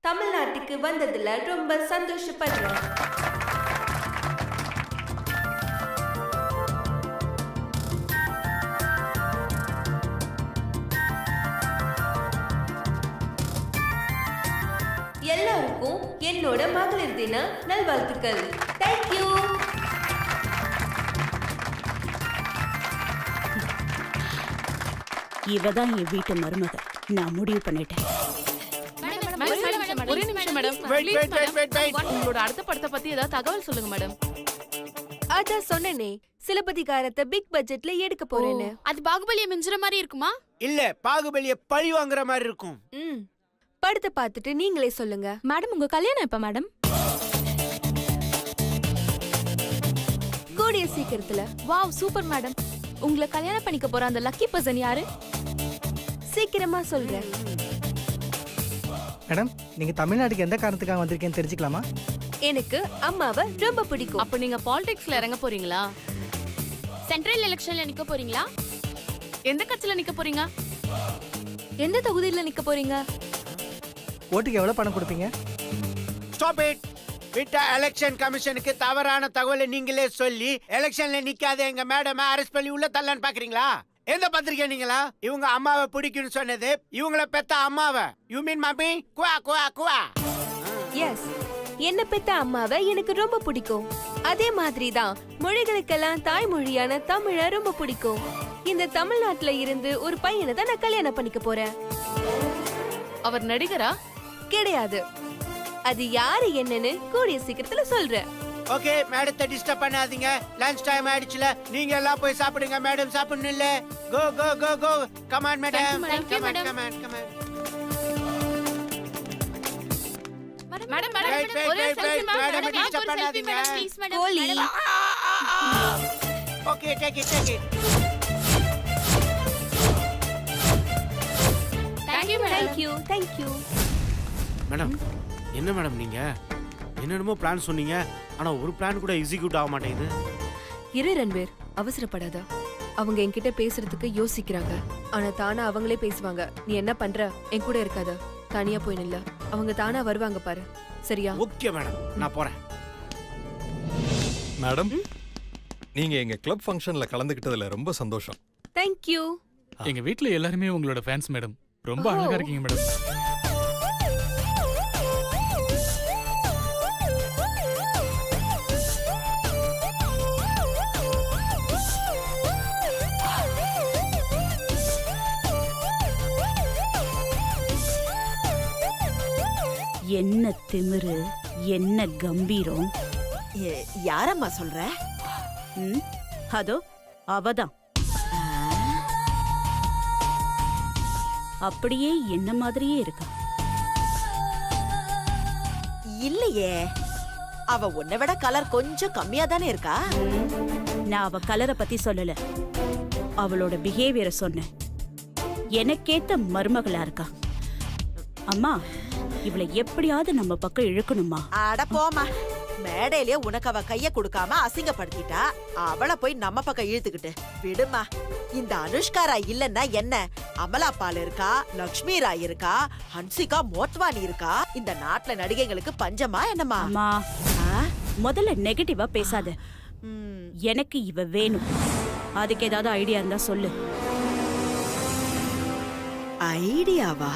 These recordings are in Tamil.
தமிழ்நாட்டுக்கு வந்ததுல ரொம்ப சந்தோஷப்படுறேன். எல்லாருக்கும் என்னோட மகளிர் தின நல்வாழ்த்துக்கள். தேங்க்யூ. இவதான் என் வீட்டு மருமக. நான் முடிவு பண்ணிட்டேன். ஒரே நிமிஷம் மேடம். உங்களோட அடுத்த படத்தை பத்தி ஏதாவது தகவல் சொல்லுங்க மேடம். அதான் சொன்னேனே, சிலப்பதிகாரத்தை பிக் பட்ஜெட்ல எடுக்க போறேன்னு. அது பாகுபலியை மிஞ்சுற மாதிரி இருக்குமா? இல்ல, பாகுபலியை பழி வாங்குற மாதிரி இருக்கும். படத்தை பார்த்துட்டு நீங்களே சொல்லுங்க. மேடம், உங்க கல்யாணம் எப்ப மேடம்? கூடிய சீக்கிரத்துல. Wow, super madam. உங்களை கல்யாணம் பண்ணிக்க போற அந்த லக்கி பர்சன் யாரு? சீக்கிரமா சொல்றேன். மேடம், நீங்க தமிழ்நாட்டுக்கு எந்த காரணத்துக்காக வந்திருக்கேன்னு தெரிஞ்சுக்கலாமா? எனக்கு அம்மாவை ரொம்ப பிடிக்கும். அப்ப நீங்க பாலிடிக்ஸ்ல இறங்க போறீங்களா? சென்ட்ரல் எலெக்ஷன்ல நிக்க போறீங்களா? எந்த கட்சியில நிக்க போறீங்க? எந்த தொகுதியில நிக்க போறீங்க? ஓட்டுக்கு எவ்வளவு பணம் கொடுப்பீங்க? Stop it. விட்ட எலெக்ஷன் கமிஷனுக்கு தவறான தகவலை நீங்களே சொல்லி எலெக்ஷன்ல நிக்காத எங்க மேடம் அரெஸ்ட் பண்ணி உள்ள தள்ளன்னு பாக்குறீங்களா? எந்த பத்திரிக்கை நீங்களா? இவங்க அம்மாவை பிடிக்கும்னு சொன்னது இவங்களை பெத்த அம்மாவை. You mean mummy? குவா குவா குவா. எஸ், என்ன பெத்த அம்மாவை எனக்கு ரொம்ப பிடிக்கும். அதே மாதிரி தான் மொழிகளுக்கெல்லாம் தாய்மொழியான தமிழ ரொம்ப பிடிக்கும். இந்த தமிழ்நாட்டுல இருந்து ஒரு பையனை தான் நான் கல்யாணம் பண்ணிக்க போறேன். அவர் நடிகரா? கிடையாது. அது யாரு என்னன்னு கூடிய சீக்கிரத்துல சொல்றேன். ஓகே, மேடத்தை டிஸ்டர்ப் பண்ணாதீங்க. லஞ்ச் டைம் ஆயிடுச்சுல, நீங்க எல்லாம் போய் சாப்பிடுங்க. மேடம் சாப்பிடணும் இல்ல? Go go go go. Come on madam. Come on come on come on. Madam, ஒரே செல்ஃபி மேடம், டிஸ்டர்ப் பண்ணாதீங்க. Please madam. கோலி. Okay, take it take it. Thank you. Madam, என்ன மேடம் நீங்க என்னென்னமோ பிளான் சொன்னீங்க, ஆனா ஒரு பிளான் கூட எக்ஸிக்யூட் ஆக மாட்டேங்குது. இரு ரன்வீர், அவசரப்படாத. அவங்க என்கிட்ட பேசுறதுக்கு யோசிக்கிறாங்க. ஆனா தானா அவங்களே பேசுவாங்க. நீ என்ன பண்ற? என் கூட இருக்காத, தனியா போய் நில்ல. அவங்க தானா வருவாங்க பாரு. சரியா? ஓகே மேடம், நான் போறேன். மேடம், நீங்க எங்க கிளப் ஃபங்க்ஷன்ல கலந்துக்கிட்டதுல ரொம்ப சந்தோஷம். Thank you. எங்க வீட்ல எல்லாருமே உங்களோட ஃபேன்ஸ் மேடம். ரொம்ப அழகா இருக்கீங்க மேடம். என்ன திமிரு, என்ன கம்பீரம். யாரம்மா சொல்ற? அதோ அவதான். அப்படியே என்ன மாதிரியே இருக்கா. இல்லையே, அவ உன்னை விட கலர் கொஞ்சம் கம்மியா தானே இருக்கா. நான் அவ கலரை பத்தி சொல்லல, அவளோட பிஹேவியரை சொன்னேன். எனக்கேத்த மருமகளா இருக்கா. அம்மா, இவளை எப்படியாவது நம்ம பக்கம் இழுக்கணுமா? அட போமா, மேடையிலே உனக்கு அவ கைய கொடுக்காம அசிங்கப்படுத்திட்டா. அவளை போய் நம்ம பக்கம் இழுத்துக்கிட்டு விடுமா. இந்த அனுஷ்காரா இல்லன்னா என்ன, அமலா பால் இருக்கா, லக்ஷ்மி ராய் இருக்கா, ஹன்சிகா மோட்வானி இருக்கா. இந்த நாட்டுல நடிகைகளுக்கு பஞ்சமா என்னமா? அம்மா, முதல்ல நெகட்டிவா பேசாத. எனக்கு இவ வேணும். அதுக்கு ஏதாவது ஐடியா இருந்தா சொல்லு. ஐடியாவா?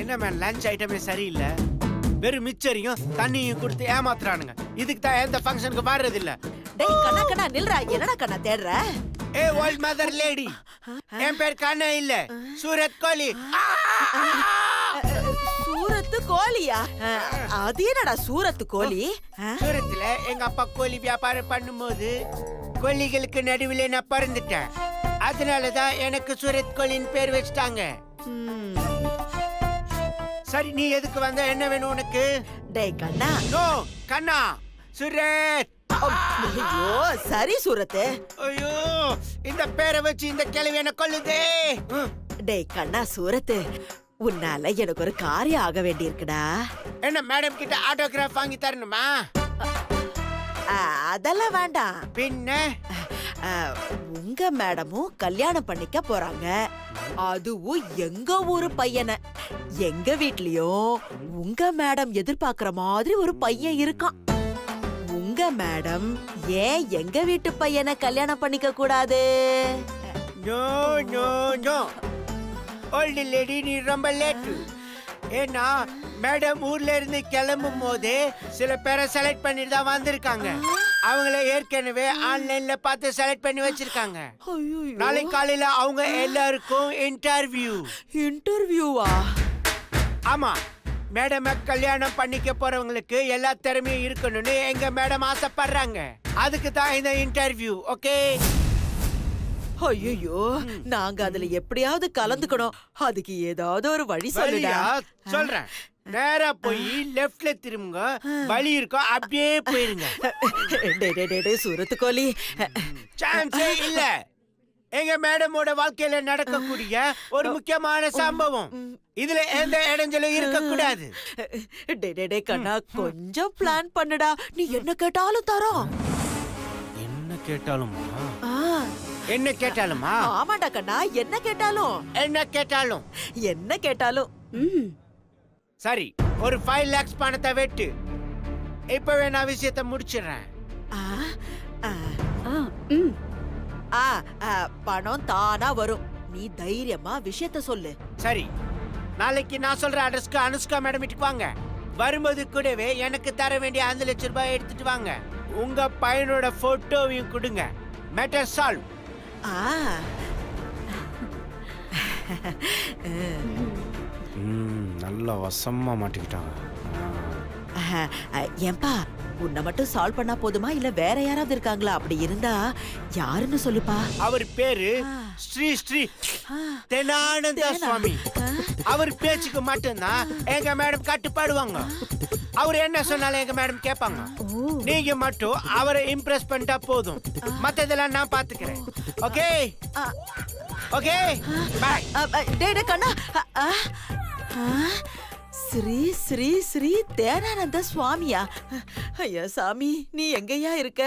என்ன மேம், லஞ்ச் ஐட்டமே சரியில்லை. வெறும் மிச்சரையும் தண்ணியும் கொடுத்து ஏமாத்துறானுங்க. இதுக்கு தான் எந்த ஃபங்க்ஷனுக்கு வர்றது இல்ல. டேய் கண்ணா கண்ணா நில்றா. என்னடா கண்ணா தேடுற? ஏ ஓல்ட் மதர் லேடி, என் பேர் கண்ணா இல்ல, சூரத் கோலி. சூரத்து கோழியா? அது என்னடா சூரத்து கோழி? சூரத்துல எங்க அப்பா கோழி வியாபாரம் பண்ணும்போது கோழிகளுக்கு நடுவில் நான் பறந்துட்டேன். அதனாலதான் எனக்கு சூரத் கோழின்னு பேர் வச்சுட்டாங்க. சரி, நீ எதுக்கு வந்த? என்ன வேணும் உனக்கு? டேய் கண்ணா. நோ கண்ணா, சூரத். ஐயோ சரி சூரத்து. ஐயோ, இந்த பேரை வச்சு இந்த கிழவி என்ன கொல்லுதே. டேய் கண்ணா சூரத்து, உன்னால எனக்கு ஒரு காரியம் ஆக வேண்டி இருக்குடா. என்ன மேடம் கிட்ட ஆட்டோகிராஃப் வாங்கி தரணுமா? அதெல்லாம் வேண்டாம். பின்ன உங்க மேடமும் கல்யாணம் பண்ணிக்க போறாங்க. அதுவும் எங்க ஊரு பையனை. எங்க வீட்லயும் உங்க மேடம் எதிர்பார்க்கிற மாதிரி ஒரு பையன் இருக்கான். உங்க மேடம் ஏன் எங்க வீட்டு பையனை கல்யாணம் பண்ணிக்க கூடாது? No no no old lady, நீ ரொம்ப லேட். ஏன்னா மேடம் ஊர்ல இருந்து கிளம்பும் போதே சில பேரை செலக்ட் பண்ணிட்டு தான் வந்திருக்காங்க. அவங்கள ஏற்கனவே ஆன்லைன்ல பார்த்து செலக்ட் பண்ணி வச்சிருக்காங்க. நாளைக்கு காலையில அவங்க எல்லாருக்கும் இன்டர்வியூ. இன்டர்வியூவா? ஆமா, மேடம் கல்யாணம் பண்ணிக்க போறவங்களுக்கு எல்லா திறமையும் இருக்கணும்னு எங்க மேடம் ஆசைப்படுறாங்க. அதுக்கு தான் இந்த இன்டர்வியூ. ஓகே? ஐயோ, நாங்க அதுல எப்படியாவது கலந்துக்கணும். அதுக்கு ஏதாவது ஒரு வழி சொல்லுடா. சொல்றேன். நேரா போய் லெஃப்ட்ல திரும்புங்க, வழி இருக்கும், அப்படியே போயிருங்க. சூரத்து கோழி, சான்ஸே இல்ல. எங்க மேடமோட வாழ்க்கையில நடக்கக்கூடிய ஒரு முக்கியமான சம்பவம். இதுல எந்த இடைஞ்சலும் இருக்க கூடாது. கண்ணா, கொஞ்சம் பிளான் பண்ணுடா. நீ என்ன கேட்டாலும் தரோம். என்ன கேட்டாலுமா? என்ன கேட்டாலுமா? ஆமாடா கண்ணா, என்ன கேட்டாலும். என்ன கேட்டாலும்? என்ன கேட்டாலும். சரி, ஒரு 5 lakhs பணத்தை வெட்டு. இப்பவே நான் விஷயத்தை முடிச்சிடுறேன். பணம் தானா வரும். நீ தைரியமா விஷயத்த சொல்லு. சரி, நாளைக்கு நான் சொல்ற அட்ரஸ்க்கு அனுஷ்கா மேடம் வீட்டுக்கு வாங்க. வரும்போது கூடவே எனக்கு தர வேண்டிய 5 லட்சம் ரூபாய் எடுத்துட்டு வாங்க. உங்க பையனோட போட்டோவையும் கொடுங்க. Matter solve. நல்லா வசமா மாட்டிக்கிட்டாங்க. ஏன்பா, உன்னை மட்டும் சால்வ் பண்ணா போதுமா, இல்ல வேற யாராவது இருக்காங்களா? அப்படி இருந்தா யாருன்னு சொல்லுப்பா. அவர் பேரு ஸ்ரீ ஸ்ரீ தெனானந்த சுவாமி. அவர் பேச்சுக்கு மட்டும்தான் எங்க மேடம் கட்டுப்பாடுவாங்க. அவர் என்ன சொன்னாலும் எங்க மேடம் கேட்பாங்க. நீங்க மட்டும் அவரை இம்ப்ரெஸ் பண்ணிட்டா போதும். மத்ததெல்லாம் நான் பாத்துக்கிறேன். ஓகே? Okay, bye. கண்ணா, ஸ்ரீ ஸ்ரீ ஸ்ரீ தேனானந்த சுவாமியா? ஐயா சாமி, நீ எங்கயா இருக்க?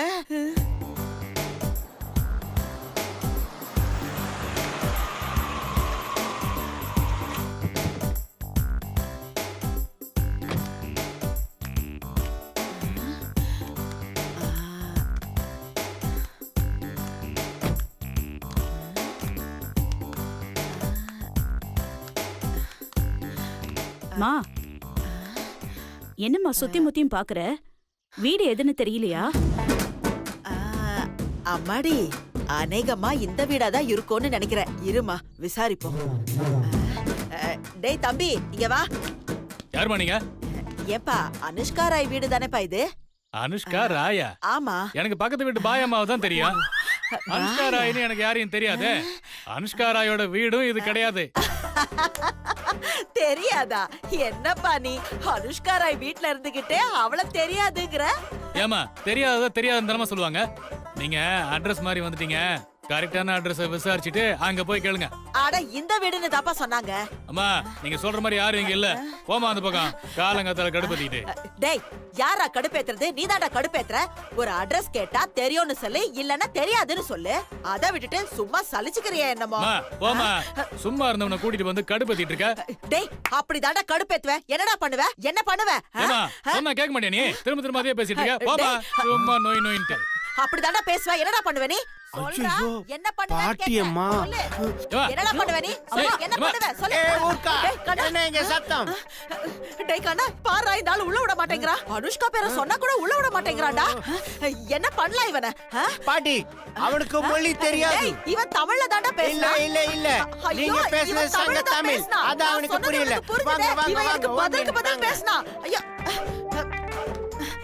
மா, என்னம்மா சுத்தி முத்தியும் பாக்குற? வீடு எதுன்னு தெரியலையா? அம்மாடி, அநேகமா இந்த வீடாதான் இருக்கும்னு நினைக்கிறேன். இருமா, விசாரிப்போம். டேய் தம்பி, இங்க வா. யாருமா நீங்க? ஏப்பா, அனுஷ்கா ராய் வீடு தானேப்பா இது? அனுஷ்கா ராயா? ஆமா. எனக்கு பக்கத்து வீட்டு பாயம்மாவை தான் தெரியும். அனுஷ்கா ராய்னு எனக்கு யாரையும் தெரியாது. அனுஷ்கா ராயோட வீடும் இது கிடையாது. தெரியாதா? என்னப்பா நீ அனுஷ்கா ராய் வீட்ல இருந்துகிட்டே அவள தெரியாதுங்கற? ஏமா, தெரியாதத தெரியாதுன்னு தானமா சொல்லுவாங்க. நீங்க அட்ரஸ் மாதிரி வந்துட்டீங்க. கரெக்டான அட்ரஸ் விசாரிச்சுட்டு அங்க போய் கேளுங்க. அட, இந்த வீடுன்னு தாப்பா சொன்னாங்க. அம்மா, நீங்க சொல்ற மாதிரி யாரும் இங்க இல்ல. போமா அந்த பக்கம். காலங்கத்தால கடுப்பத்திட்டு. டேய், யாரா கடுப்பேத்துறது? நீதான்டா கடுப்பேத்துற. ஒரு அட்ரஸ் கேட்டா தெரியும்னு சொல்லு, இல்லன்னா தெரியாதுன்னு சொல்லு. அத விட்டுட்டு சும்மா சலிச்சுக்கறியா என்னமோ? போமா, சும்மா இருந்தவனை கூட்டிட்டு வந்து கடுப்பத்திட்டு இருக்க. டேய், அப்படிதான்டா கடுப்பேத்துவ. என்னடா பண்ணுவ? என்ன பண்ணுவ? ஏமா, சொன்னா கேட்க மாட்டியா நீ? திரும்ப திரும்ப அதே பேசிட்டு இருக்க. போமா, சும்மா நோய் நோயின்ட்டு. அப்படிதான்டா பேசுவ. என்னடா பண்ணுவ நீ? சொல்றா, என்ன பண்ணுவ? பாட்டியம்மா, என்னடா பண்ணுவ நீ? சொல்லு, என்ன பண்ணுவ? சொல்லு. ஊர்க்கா, என்ன இங்க சத்தம்? டேய் கண்ணா, பாறா, இந்த ஆளு உள்ள விட மாட்டேங்கறா. அனுஷ்கா பேரை சொன்னா கூட உள்ள விட மாட்டேங்கறாடா. என்ன பண்ணலாம் இவனை? பாட்டி, அவனுக்கு மொழி தெரியாது. டேய், இவன் தமிழ்ல தான்டா இல்ல பேசுறான். இல்ல இல்ல, நீங்க பேசுறது சங்க தமிழ். அது அவனுக்கு புரியல. வாங்க வாங்க இவன் எனக்கு வாங்க. பதிலுக்கு பதில் பேசுனா. ஐயா,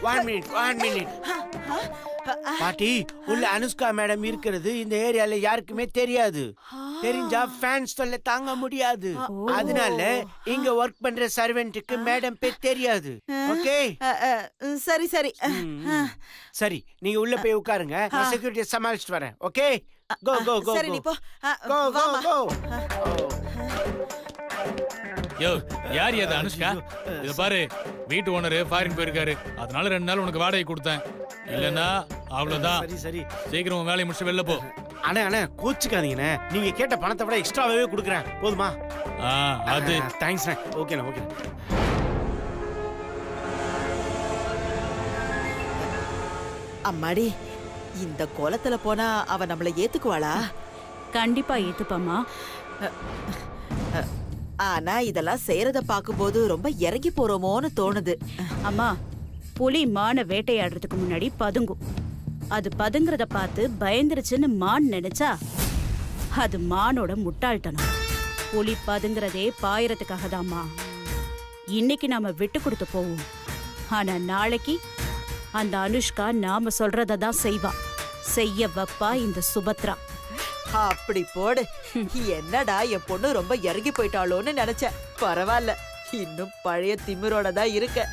1 minute. பாட்டி, உள்ள அனுஷ்கா மேடம் இருக்கிறது இந்த ஏரியால யாருக்குமே தெரியாது. தெரிஞ்சா ஃபேன்ஸ் தொல்லை தாங்க முடியாது. அதனால இங்க ஒர்க் பண்ற சர்வெண்ட்டுக்கு மேடம் பேர் தெரியாது. ஓகே? சரி சரி. சரி, நீங்க உள்ள போய் உட்காருங்க. நான் செக்யூரிட்டியை சமாளிச்சுட்டு வரேன். ஓகே? கோ கோ கோ. சரி, நீ போ. கோ கோ வாமா. கோ. யோ யார் அது அனுஷ்கா? இத பாரு, வீட்டு ஓனரு ஃபாரின் போயிருக்காரு, அதனால 2 நாள் உனக்கு வாடகை கொடுத்தேன். இல்லன்னா அவ்வளவுதான். சரி சரி சீக்கிரம் உன் வேலையை முடிச்சு வெளில போ. அண்ணே அண்ணே கோச்சுக்காதீங்கண்ணே, நீங்க கேட்ட பணத்தை விட எக்ஸ்ட்ராவே கொடுக்குறேன், போதுமா? அது தேங்க்ஸ்ண்ணே. ஓகேண்ணே ஓகே. அம்மாடி, இந்த கோலத்துல போனா அவ நம்மள ஏத்துக்குவாளா? கண்டிப்பா ஏத்துப்பாமா. ஆனா இதெல்லாம் செய்யறத பாக்கும்போது ரொம்ப இறங்கி போறோமோன்னு தோணுது. அம்மா, புலி மான வேட்டையாடுறதுக்கு முன்னாடி பதுங்கும். அது பதுங்குறத பார்த்து பயந்துருச்சுன்னு மான் நினைச்சா அது மானோட முட்டாள்தனம். புலி பதுங்குறதே பாயறதுக்காக தாம்மா. இன்னைக்கு நாம விட்டு கொடுத்து போவோம், ஆனா நாளைக்கு அந்த அனுஷ்கா நாம சொல்றத தான் செய்வா. செய்ய வப்பா இந்த சுபத்ரா. அப்படி போடு. என்னடா என் பொண்ணு ரொம்ப இறங்கி போயிட்டாளோன்னு நினைச்சேன். பரவாயில்ல, இன்னும் பழைய திமிரோட தான் இருக்க.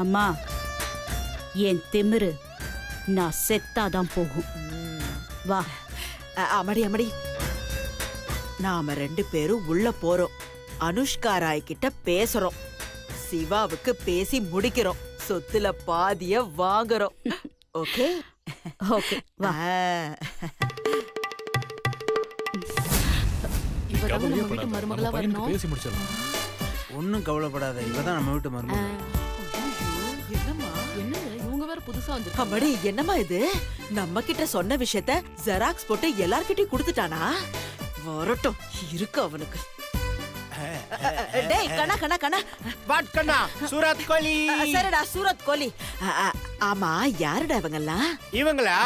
அம்மா, என் திமிரு நான் செத்தாதான் போகும். வா. அமடி அமடி, நாம 2 பேரும் உள்ள போறோம். அனுஷ்கா ராய் கிட்ட பேசுறோம். சிவாவுக்கு பேசி முடிக்கிறோம். சொத்துல பாதிய வாங்குறோம். ஓகே ஓகே, வா. இவதான் நம்ம வீட்டு கவலையப்படாத, மருமகளா நம்ம பையனுக்கு வரணும். பேசி முடிச்சிடலாம். ஒன்னும் கவலைப்படாத, இவதான் நம்ம வீட்டு மருமகள். என்னம்மா? என்னங்க இவங்க வேற புதுசா வந்திருக்காங்க. அம்மாடி, என்னம்மா இது? நம்ம கிட்ட சொன்ன விஷயத்த ஜெராக்ஸ் போட்டு எல்லார்கிட்டயும் கொடுத்துட்டானா? வரட்டும், இருக்கு அவனுக்கு. டேய் கண்ணா கண்ணா கண்ணா. வாட் கண்ணா? சூரத் கோலி. சரிடா, சூரத் கோலி. ஆமா, யாருடா இவங்கெல்லாம்? இவங்களா?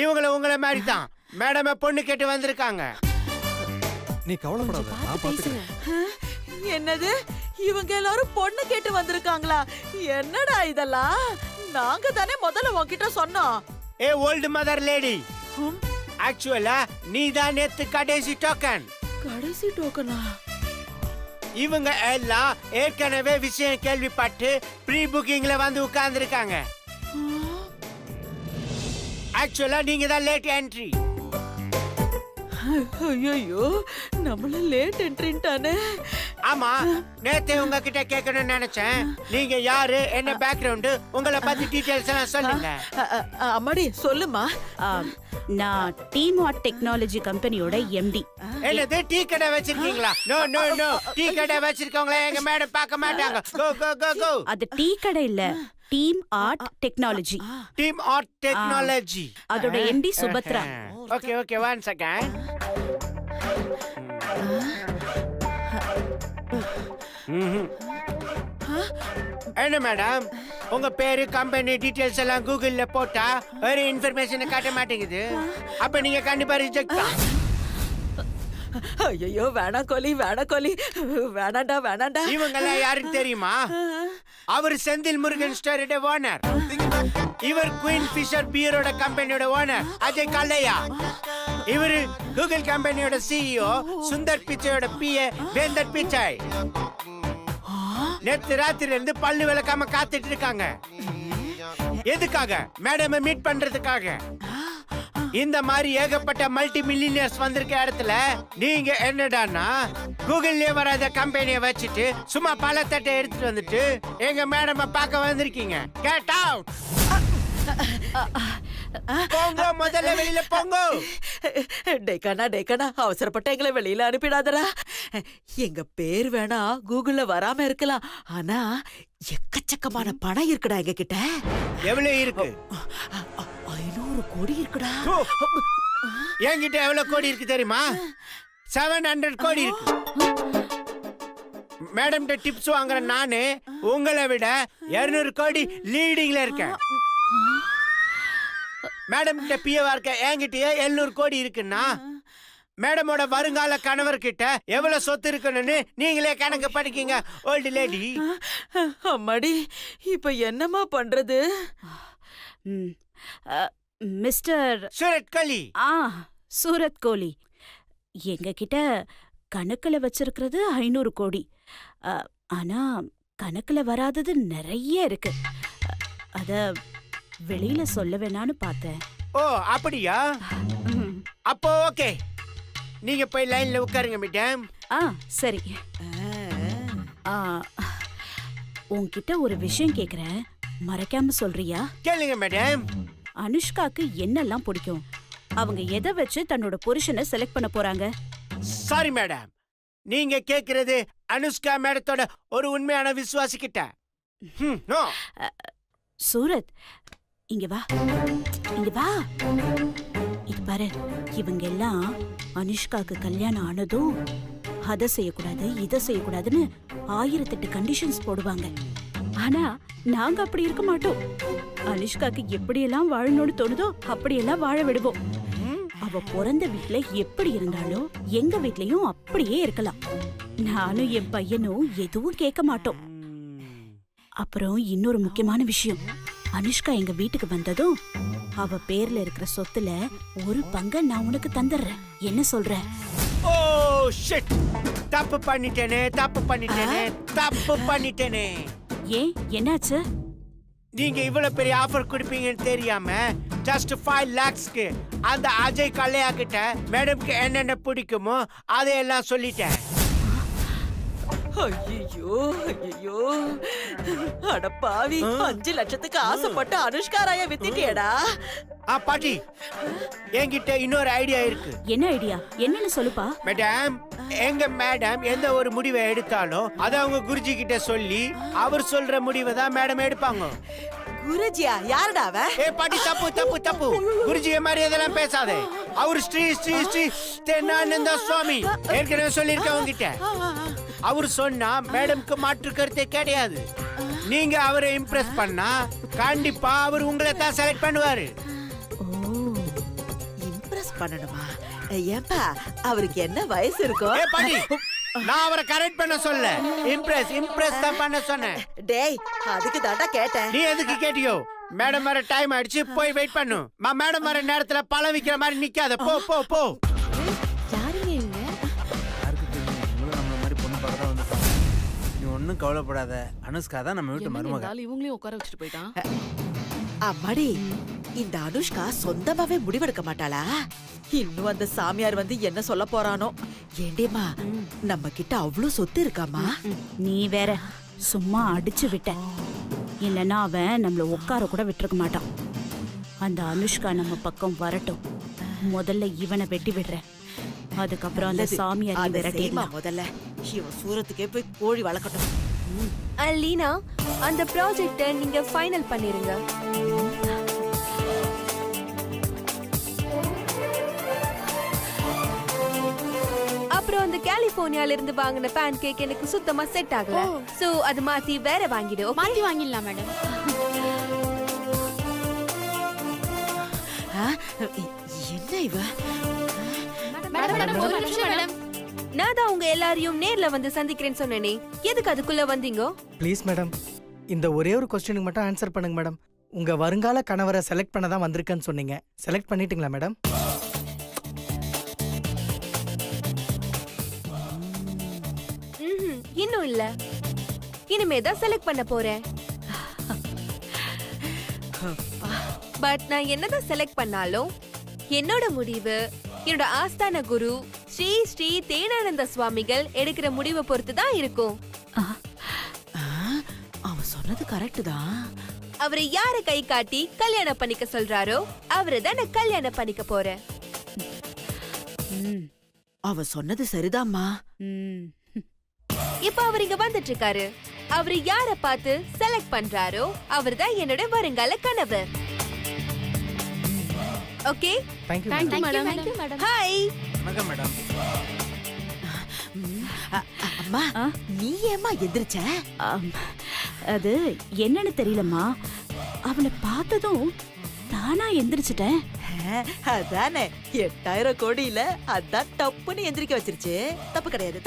இவங்கள உங்கள மாதிரி தான் மேடம் பொண்ணு கேட்டு வந்திருக்காங்க. நீ கவலைப்படாத, நான் பாத்துக்கிறேன். என்னது, இவங்க எல்லாரும் பொண்ணு கேட்டு வந்திருக்காங்களா? என்னடா இதெல்லாம்? நாங்க தானே முதல்ல உன்கிட்ட சொன்னோம். ஏ ஓல்டு மதர் லேடி, ஆக்சுவலா நீ தான் நேத்து கடைசி டோக்கன். கடைசி டோக்கனா? இவங்க எல்லாம் ஏற்கனவே விஷயம் கேள்விப்பட்டு ப்ரீ புக்கிங்ல வந்து உட்கார்ந்து இருக்காங்க. ஆக்சுவலா நீங்க தான் லேட் என்ட்ரி. ஐயோ, நம்மள லேட் என்ட்ரின்ட்டானே. ஆமா, நேத்து உங்ககிட்ட கேட்கணும்னு நினைச்சேன். நீங்க யாரு, என்ன பேக்ரவுண்ட், உங்களை பத்தி டீடைல்ஸ் எல்லாம் சொல்லுங்க. அம்மாடி சொல்லுமா. நான் டீமார்ட் டெக்னாலஜி கம்பெனியோட எம்டி. என்னது, டீ கடை வச்சிருக்கீங்களா? நோ நோ நோ, டீ கடை வச்சிருக்கவங்கள எங்க மேடம் பார்க்க மாட்டாங்க. கோ கோ கோ கோ. அது டீ கடை இல்ல, team art technology. Team art technology. அதோட MD Subhadra. Okay okay, one second. என்ன மேடம், உங்க பேரு கம்பெனி டீடைல்ஸ் எல்லாம் கூகுள்ல போட்டா வேற இன்ஃபர்மேஷன் காட்ட மாட்டேங்குது. அப்ப நீங்க கண்டிப்பா ரிஜெக்ட் தான். ஐயோ, வேணா கோலி, வேணா கோலி, வேணாண்டா வேணாண்டா. இவங்க எல்லாம் யாருன்னு தெரியுமா? அவர் செந்தில் முருகன் ஸ்டோரோட ஓனர். இவர் குயின் ஃபிஷர் பியரோட கம்பெனியோட ஓனர் அஜய் கல்லையா. இவர் கூகுள் கம்பெனியோட சிஇஓ சுந்தர் பிச்சையோட பிஏ வேந்தர் பிச்சை. நேத்து ராத்திரில இருந்து பல்லு விளக்காம காத்துட்டு இருக்காங்க. எதுக்காக? மேடம் மீட் பண்றதுக்காக. இந்த மாதிரி ஏகப்பட்ட மல்டி மில்லியனர்ஸ் வந்திருக்க இடத்துல நீங்க என்னடான்னா கூகுள்லயே வராத கம்பெனியை வச்சுட்டு சும்மா பல தட்டை எடுத்துட்டு வந்துட்டு எங்க மேடம் பார்க்க வந்திருக்கீங்க. Get out. போங்க, முதல்ல வெளியில போங்க. டேக்கனா, அவசரப்பட்ட எங்களை வெளியில அனுப்பிடாதடா. எங்க பேர் வேணா கூகுள்ல வராம இருக்கலாம், ஆனா எக்கச்சக்கமான பணம் இருக்குடா எங்க கிட்ட. எவ்வளவு இருக்கு? 500 கோடி இருக்குடா. என்கிட்ட எவ்வளவு கோடி இருக்கு தெரியுமா? 700 கோடி இருக்கு. மேடம் டிப்ஸ் வாங்குற நானு உங்களை விட 200 கோடி லீடிங்ல இருக்கேன். மேடம் கிட்ட பிஏவா இருக்க என்கிட்டயே 700 கோடி இருக்குன்னா மேடமோட வருங்கால கணவர் கிட்ட எவ்வளவு சொத்து இருக்குன்னு நீங்களே கணக்கு படிக்கீங்க ஓல்டு லேடி. அம்மாடி, இப்ப என்னம்மா பண்றது? மிஸ்டர் சூரத் கோலி. சூரத் கோலி, எங்க கிட்ட கணக்குல வச்சிருக்கிறது 500 கோடி. ஆனா கணக்குல வராதது நிறைய இருக்கு. அத வெளியில சொல்ல வேணான்னு பார்த்தேன். ஓ அப்படியா? அப்போ ஓகே, நீங்க போய் லைன்ல உட்காருங்க மேடம். சரி. ஆ, உன்கிட்ட ஒரு விஷயம் கேக்குறேன், மறைக்காம சொல்றியா? கேளுங்க மேடம். அனுஷ்காக்கு என்னெல்லாம் பிடிக்கும்? அவங்க எதை வச்சு தன்னோட புருஷனை செலக்ட் பண்ண போறாங்க? சாரி மேடம், நீங்க கேக்குறது அனுஷ்கா மேடத்தோட ஒரு உண்மையான விசுவாசி கிட்ட. நோ. சூரத், இங்க வா, இங்க வா. இது பாரு, இவங்க எல்லாம் அனுஷ்காக்கு கல்யாணம் ஆனதும் அதை செய்யக்கூடாது இதை செய்யக்கூடாதுன்னு 1008 கண்டிஷன்ஸ் போடுவாங்க. ஆனா நாங்க அப்படி இருக்க மாட்டோம். அனுஷ்காக்கு எப்படியெல்லாம் வாழணும்னு தோணுதோ அப்படியெல்லாம் வாழ விடுவோம். அவ பிறந்த வீட்ல எப்படி இருந்தாலும் எங்க வீட்லயும் அப்படியே இருக்கலாம். நானும் என் பையனும் எதுவும் கேட்க மாட்டோம். அப்புறம் இன்னொரு முக்கியமான விஷயம், அனுஷ்கா எங்க வீட்டுக்கு வந்ததும் அவ பேர்ல இருக்கிற சொத்துல ஒரு பங்கை நான் உனக்கு தந்துடுறேன். என்ன சொல்ற? ஓ ஷிட், தப்பு பண்ணிட்டேனே. ஏன், என்னாச்சு? நீங்க இவ்வளவு பெரிய ஆஃபர் கொடுப்பீங்கன்னு தெரியாம ஜஸ்ட் 5 lakhsக்கு அந்த அஜய் கல்லையா கிட்ட மேடம்க்கு என்னென்ன பிடிக்குமோ அதையெல்லாம் சொல்லிட்டேன். ஐயோ அட பாவி, 5 லட்சத்துக்கு ஆசைப்பட்டு அனுஷ்கா ராய வித்துட்டியடா. பாட்டி, என்கிட்ட இன்னொரு ஐடியா இருக்கு. என்ன ஐடியா? என்னன்னு சொல்லுப்பா. மேடம், எங்க மேடம் எந்த ஒரு முடிவை எடுத்தாலும் அத அவங்க குருஜி கிட்ட சொல்லி அவர் சொல்ற முடிவை தான் மேடம் எடுப்பாங்க. குருஜியா? யாருடா அவ? பாட்டி, தப்பு. குருஜி மாதிரி இதெல்லாம் பேசாதே. அவர் ஸ்ரீ ஸ்ரீ ஸ்ரீ தென்னானந்த சுவாமி. ஏற்கனவே சொல்லிருக்கேன் உங்ககிட்ட. அவர் சொன்னா மேடம்க்கு மாற்று கருத்தே கிடையாது. நீங்க அவரை இம்ப்ரெஸ் பண்ணா கண்டிப்பா அவர் உங்களை தான் செலக்ட் பண்ணுவாரு. இம்ப்ரெஸ் பண்ணணுமா? ஏப்பா, அவருக்கு என்ன வயசு இருக்கும்? பாட்டி, நான் அவரை கரெக்ட் பண்ண சொல்ல, இம்ப்ரெஸ் தான் பண்ண சொன்னேன். டேய், அதுக்கு தாண்டா கேட்டேன். நீ எதுக்கு கேட்டியோ? மேடம் வர டைம் ஆயிடுச்சு, போய் வெயிட் பண்ணு. மேடம் வர நேரத்துல பழம் விக்கிற மாதிரி நிக்காத. போ. யாருங்க இவங்க? நீ ஒன்னும் கவலைப்படாத, அனுஷ்கா தான் நம்ம வீட்டு மருமக. இவங்களையும் உட்கார வச்சுட்டு போயிட்டான். அம்மாடி, இந்த அனுஷ்கா சொந்தமாவே முடிவெடுக்க மாட்டாளா? இன்னும் அந்த சாமியார் வந்து என்ன சொல்ல போறானோ? ஏண்டேமா, நம்ம கிட்ட அவ்வளவு சொத்து இருக்காமா? நீ வேற சும்மா அடிச்சு விட்ட. இல்லைன்னா அவன் நம்மள உட்கார கூட விட்டுருக்க மாட்டான். அந்த அனுஷ்கா நம்ம பக்கம் வரட்டும். முதல்ல இவனை வெட்டி விடுறேன். அதுக்கப்புறம் அந்த சாமியார் அதை விரட்டிடலாம். செய்யுமா முதல்ல. இவன் சூரத்துக்கே போய் கோழி வளர்க்கட்டும். லீனா, அந்த ப்ராஜெக்ட நீங்க ஃபைனல் பண்ணிருங்க. அப்புறம் அந்த கலிபோர்னியால இருந்து வாங்கின பேன் கேக் எனக்கு சுத்தமா செட் ஆகல. சோ அது மாத்தி வேற வாங்கிடு. மாத்தி வாங்கிடலாம் மேடம். என்ன இவ? மேடம் ஒரு நிமிஷம் மேடம். நான் தான் உங்க எல்லாரையும் நேர்ல வந்து சந்திக்கிறேன்னு சொன்னேனே, எதுக்கு அதுக்குள்ள வந்தீங்க? ப்ளீஸ் மேடம், இந்த ஒரே ஒரு கொஸ்டினுக்கு மட்டும் ஆன்சர் பண்ணுங்க மேடம். உங்க வருங்கால கணவரை செலக்ட் பண்ண தான் வந்திருக்கேன்னு சொன்னீங்க. செலக்ட் பண்ணிட்டீங்களா மேடம்? இன்னும் இல்ல, இனிமே தான் செலக்ட் பண்ண போறேன். பட் நான் என்னதான் செலக்ட் பண்ணாலும் என்னோட முடிவு என்னோட ஆஸ்தான குரு ஸ்ரீ ஸ்ரீ தேனானந்த சுவாமிகள் எடுக்கிற முடிவை பொறுத்து தான் இருக்கும். அவன் சொன்னது கரெக்ட் தான். அவரை யார கை காட்டி கல்யாணம் பண்ணிக்க சொல்றாரோ அவரை தான் நான் கல்யாணம் பண்ணிக்க போறேன். அவ சொன்னது சரிதாம்மா. இப்ப அவர் இங்க வந்துட்டு இருக்காரு. அவரு யார பார்த்து செலக்ட் பண்றாரோ அவர்தான் என்னோட வருங்கால கணவர். Okay, thank you. Thank you madam. Hi. வணக்கம் மேடம். அம்மா, நீ ஏம்மா எந்திரிச்ச? அது என்னன்னு தெரியலம்மா, அவனை பார்த்ததும் தானா எந்திரிச்சிட்டேன். அதானே 8000 கோடியில அதான் டப்புன்னு எந்திரிக்க வச்சிருச்சு. தப்பு கிடையாது.